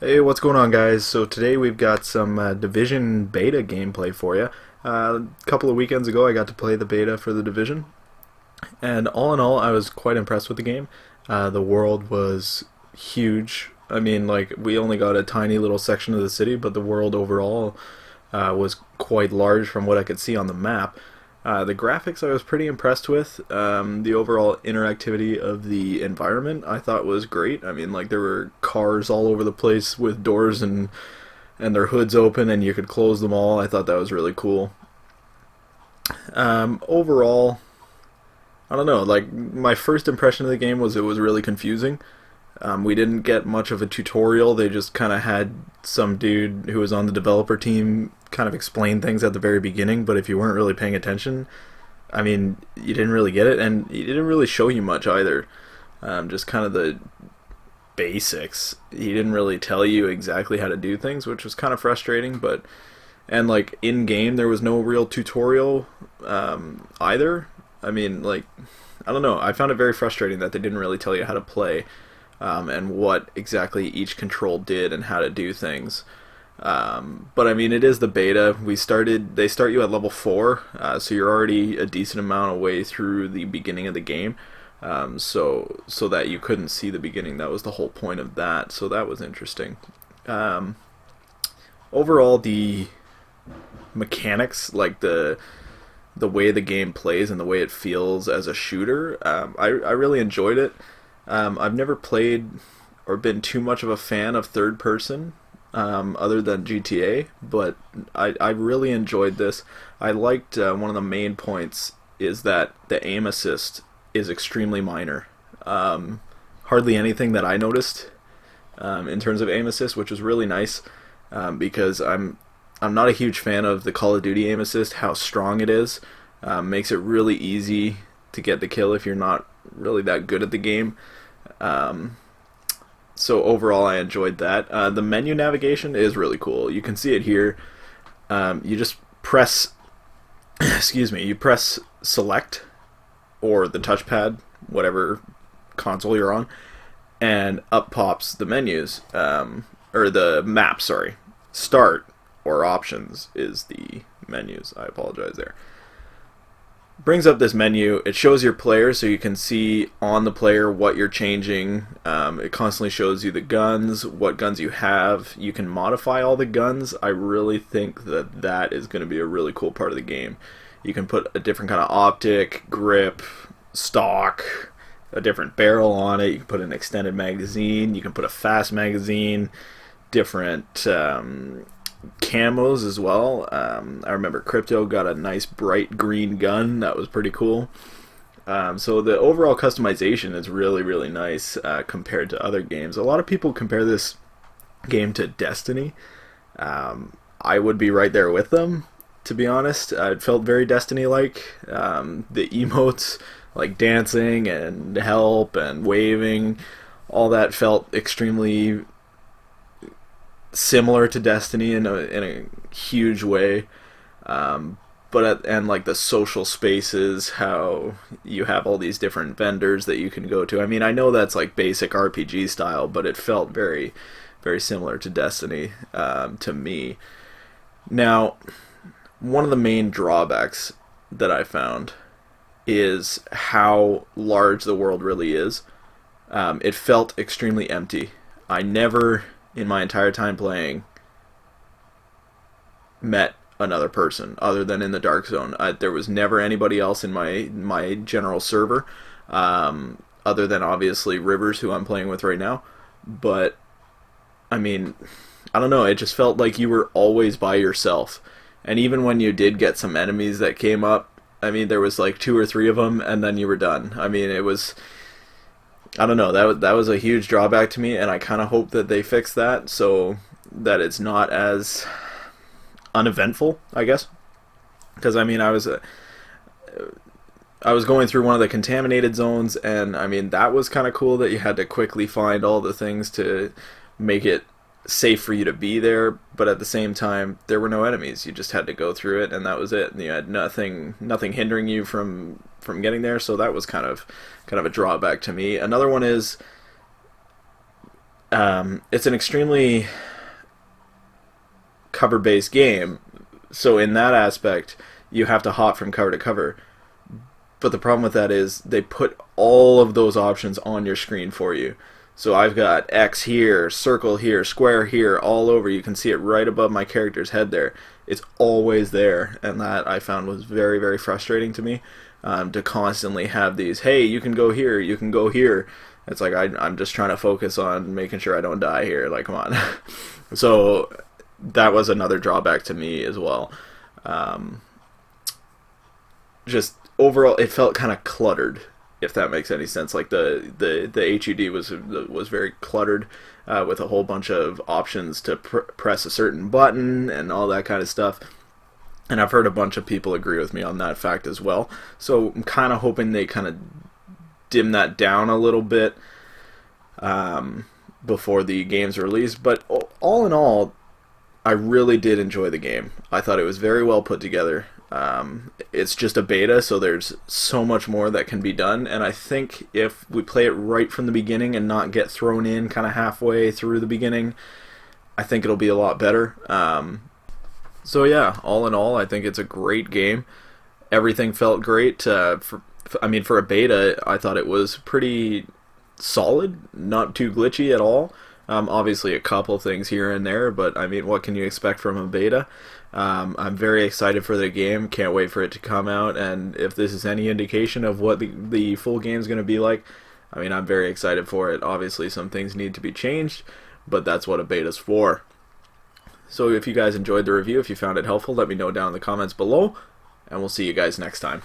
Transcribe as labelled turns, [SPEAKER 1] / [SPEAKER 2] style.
[SPEAKER 1] Hey, what's going on, guys? So today we've got some Division beta gameplay for you. A couple of weekends ago, I got to play the beta for the Division, and all in all, I was quite impressed with the game. The world was huge. I mean, like, we only got a tiny little section of the city, but the world overall was quite large from what I could see on the map. The graphics I was pretty impressed with. The overall interactivity of the environment I thought was great. I mean, like, there were cars all over the place with doors and their hoods open, and you could close them all. I thought that was really cool. Overall, I don't know. Like, my first impression of the game was it was really confusing. We didn't get much of a tutorial. They just kind of had some dude who was on the developer team kind of explain things at the very beginning, but if you weren't really paying attention, I mean, you didn't really get it, and he didn't really show you much either. Just kind of the basics. He didn't really tell you exactly how to do things, which was kind of frustrating, but and like in game there was no real tutorial either. I mean, like, I don't know. I found it very frustrating that they didn't really tell you how to play, and what exactly each control did and how to do things. But I mean, it is the beta. They start you at level 4, so you're already a decent amount of way through the beginning of the game. So that you couldn't see the beginning. That was the whole point of that. So that was interesting. Um, Overall, the mechanics, like the way the game plays and the way it feels as a shooter, I really enjoyed it. I've never played or been too much of a fan of third person, other than GTA, but I really enjoyed this. I liked one of the main points is that the aim assist is extremely minor. Hardly anything that I noticed in terms of aim assist, which was really nice, because I'm not a huge fan of the Call of Duty aim assist. How strong it is makes it really easy to get the kill if you're not really that good at the game. Um, so overall, I enjoyed that. The menu navigation is really cool. You can see it here. You just press, excuse me, you press select or the touchpad, whatever console you're on, and up pops the menus, or the map. Sorry, start or options is the menus. I apologize there. Brings up this menu. It shows your player, so you can see on the player what you're changing. It constantly shows you the guns, what guns you have. You can modify all the guns. I really think that that is going to be a really cool part of the game. You can put a different kind of optic, grip, stock, a different barrel on it. You can put an extended magazine. You can put a fast magazine, different camos as well. I remember Crypto got a nice bright green gun that was pretty cool. So the overall customization is really, really nice compared to other games. A lot of people compare this game to Destiny. I would be right there with them, to be honest. It felt very Destiny-like. The emotes, like dancing and help and waving, all that felt extremely similar to Destiny in a huge way. And like the social spaces, how you have all these different vendors that you can go to. I mean, I know that's like basic RPG style, but it felt very, very similar to Destiny, to me. Now, one of the main drawbacks that I found is how large the world really is. It felt extremely empty. I never, in my entire time playing, met another person other than in the dark zone. There was never anybody else in my general server, other than obviously Rivers, who I'm playing with right now. But I mean, I don't know. It just felt like you were always by yourself. And even when you did get some enemies that came up, I mean, there was like 2 or 3 of them, and then you were done. I mean, it was, I don't know. That was a huge drawback to me, and I kind of hope that they fix that so that it's not as uneventful, I guess. Because I mean, I was going through one of the contaminated zones, and I mean, that was kind of cool that you had to quickly find all the things to make it safe for you to be there, but at the same time there were no enemies. You just had to go through it, and that was it. And you had nothing hindering you from getting there, so that was kind of a drawback to me. Another one is It's an extremely cover-based game, so in that aspect, you have to hop from cover to cover. But the problem with that is they put all of those options on your screen for you. So I've got X here, circle here, square here, all over. You can see it right above my character's head there. It's always there, and that I found was very, very frustrating to me, to constantly have these, hey, you can go here, you can go here. It's like I'm just trying to focus on making sure I don't die here. Like, come on. So that was another drawback to me as well. Just overall, it felt kind of cluttered, if that makes any sense. Like the HUD was very cluttered, with a whole bunch of options to press a certain button and all that kind of stuff. And I've heard a bunch of people agree with me on that fact as well. So I'm kind of hoping they kind of dim that down a little bit, before the game's release. But all in all, I really did enjoy the game. I thought it was very well put together. It's just a beta, so there's so much more that can be done, and I think if we play it right from the beginning and not get thrown in kind of halfway through the beginning, I think it'll be a lot better. So yeah, all in all, I think it's a great game. Everything felt great. For a beta, I thought it was pretty solid, not too glitchy at all. Obviously a couple things here and there, but I mean, what can you expect from a beta? I'm very excited for the game, can't wait for it to come out, and if this is any indication of what the full game is going to be like, I mean, I'm very excited for it. Obviously some things need to be changed, but that's what a beta's for. So if you guys enjoyed the review, if you found it helpful, let me know down in the comments below, and we'll see you guys next time.